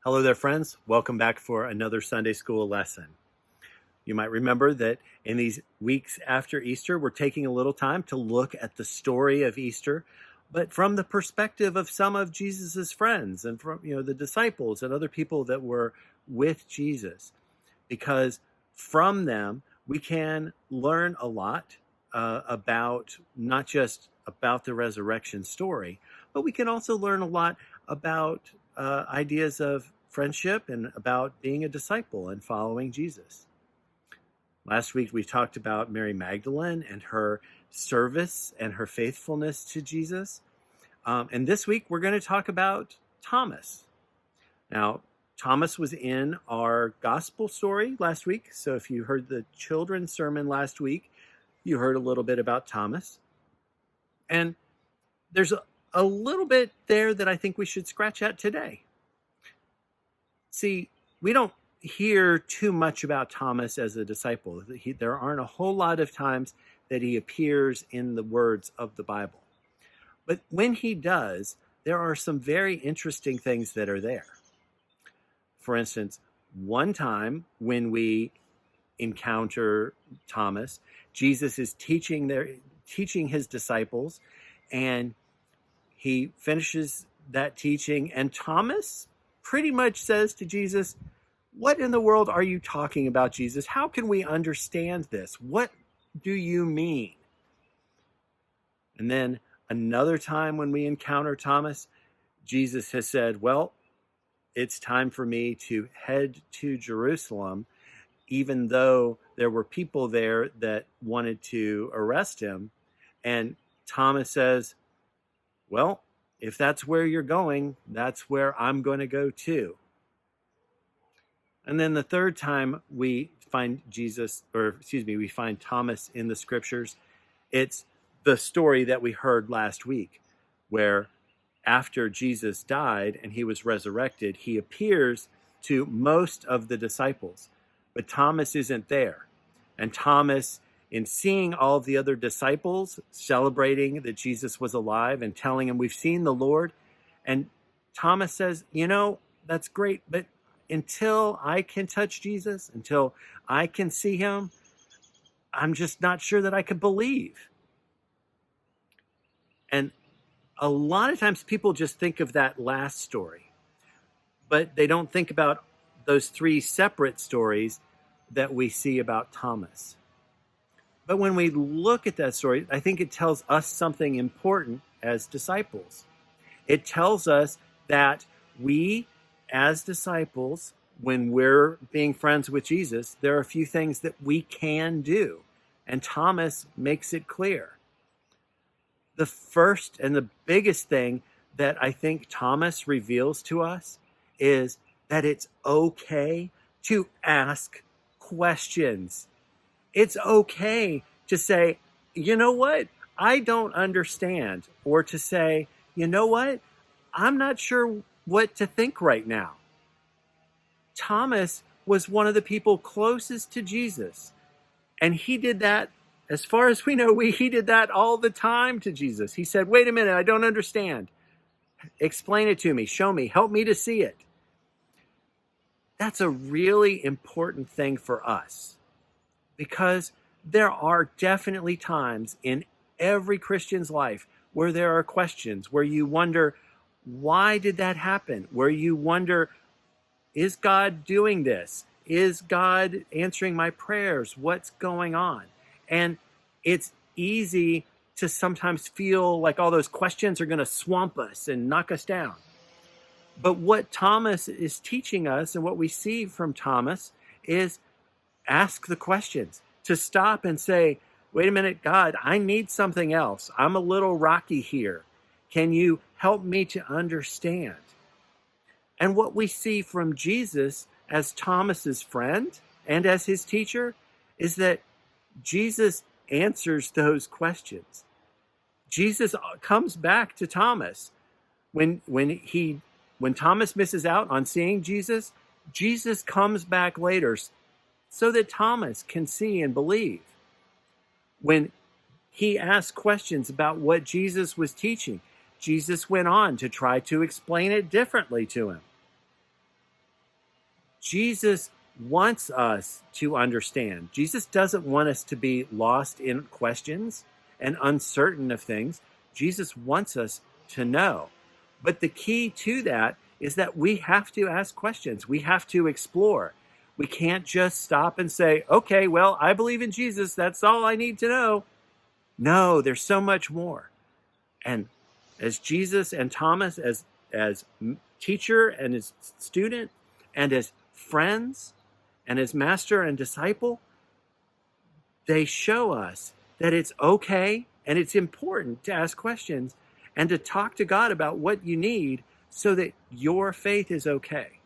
Hello there, friends. Welcome back for another Sunday school lesson. You might remember that in these weeks after Easter, we're taking a little time to look at the story of Easter, but from the perspective of some of Jesus's friends and from the disciples and other people that were with Jesus, because from them we can learn a lot about not just about the resurrection story, but we can also learn a lot about ideas of friendship and about being a disciple and following Jesus. Last week, we talked about Mary Magdalene and her service and her faithfulness to Jesus. And this week, we're going to talk about Thomas. Now, Thomas was in our gospel story last week. So if you heard the children's sermon last week, you heard a little bit about Thomas. And there's a little bit there that I think we should scratch at today. See, we don't hear too much about Thomas as a disciple. There aren't a whole lot of times that he appears in the words of the Bible. But when he does, there are some very interesting things that are there. For instance, one time when we encounter Thomas, Jesus is teaching his disciples, and he finishes that teaching, and Thomas pretty much says to Jesus, "What in the world are you talking about, Jesus? How can we understand this? What do you mean?" And then another time when we encounter Thomas, Jesus has said, "Well, it's time for me to head to Jerusalem, even though there were people there that wanted to arrest him." And Thomas says, "Well, if that's where you're going, that's where I'm going to go too." And then the third time we find we find Thomas in the scriptures, it's the story that we heard last week, where after Jesus died and he was resurrected, he appears to most of the disciples, but Thomas isn't there. And Thomas, in seeing all of the other disciples celebrating that Jesus was alive and telling him, "We've seen the Lord," and Thomas says, "That's great, but until I can touch Jesus, until I can see him, I'm just not sure that I could believe." And a lot of times people just think of that last story, but they don't think about those three separate stories that we see about Thomas. But when we look at that story, I think it tells us something important as disciples. It tells us that we, as disciples, when we're being friends with Jesus, there are a few things that we can do. And Thomas makes it clear. The first and the biggest thing that I think Thomas reveals to us is that it's okay to ask questions. It's okay to say, "You know what? I don't understand." Or to say, "You know what? I'm not sure what to think right now." Thomas was one of the people closest to Jesus. And he did that, as far as we know, he did that all the time to Jesus. He said, "Wait a minute, I don't understand. Explain it to me. Show me. Help me to see it." That's a really important thing for us, because there are definitely times in every Christian's life where there are questions, where you wonder, why did that happen? Where you wonder, is God doing this? Is God answering my prayers? What's going on? And it's easy to sometimes feel like all those questions are going to swamp us and knock us down. But what Thomas is teaching us, and what we see from Thomas, is ask the questions, to stop and say, "Wait a minute, God, I need something else. I'm a little rocky here. Can you help me to understand?" And what we see from Jesus as Thomas's friend and as his teacher is that Jesus answers those questions. Jesus comes back to Thomas. When Thomas misses out on seeing Jesus, Jesus comes back later so that Thomas can see and believe. When he asked questions about what Jesus was teaching, Jesus went on to try to explain it differently to him. Jesus wants us to understand. Jesus doesn't want us to be lost in questions and uncertain of things. Jesus wants us to know. But the key to that is that we have to ask questions. We have to explore. We can't just stop and say, okay, well, I believe in Jesus. That's all I need to know. No, there's so much more. And as Jesus and Thomas, as teacher and as student, and as friends, and as master and disciple, they show us that it's okay and it's important to ask questions and to talk to God about what you need so that your faith is okay.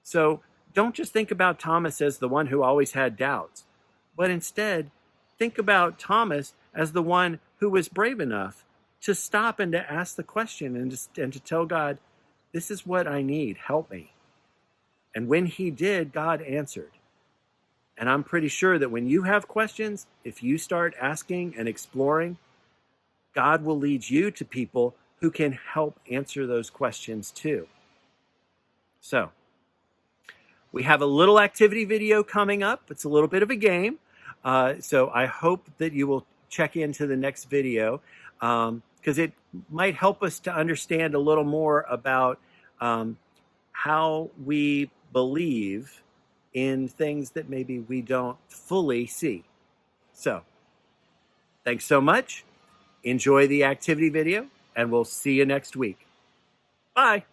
So don't just think about Thomas as the one who always had doubts, but instead think about Thomas as the one who was brave enough to stop and to ask the question and to tell God, this is what I need, help me. And when he did, God answered. And I'm pretty sure that when you have questions, if you start asking and exploring, God will lead you to people who can help answer those questions too. So, we have a little activity video coming up. It's a little bit of a game. So I hope that you will check into the next video because it might help us to understand a little more about how we believe in things that maybe we don't fully see. So, thanks so much. Enjoy the activity video, and we'll see you next week. Bye.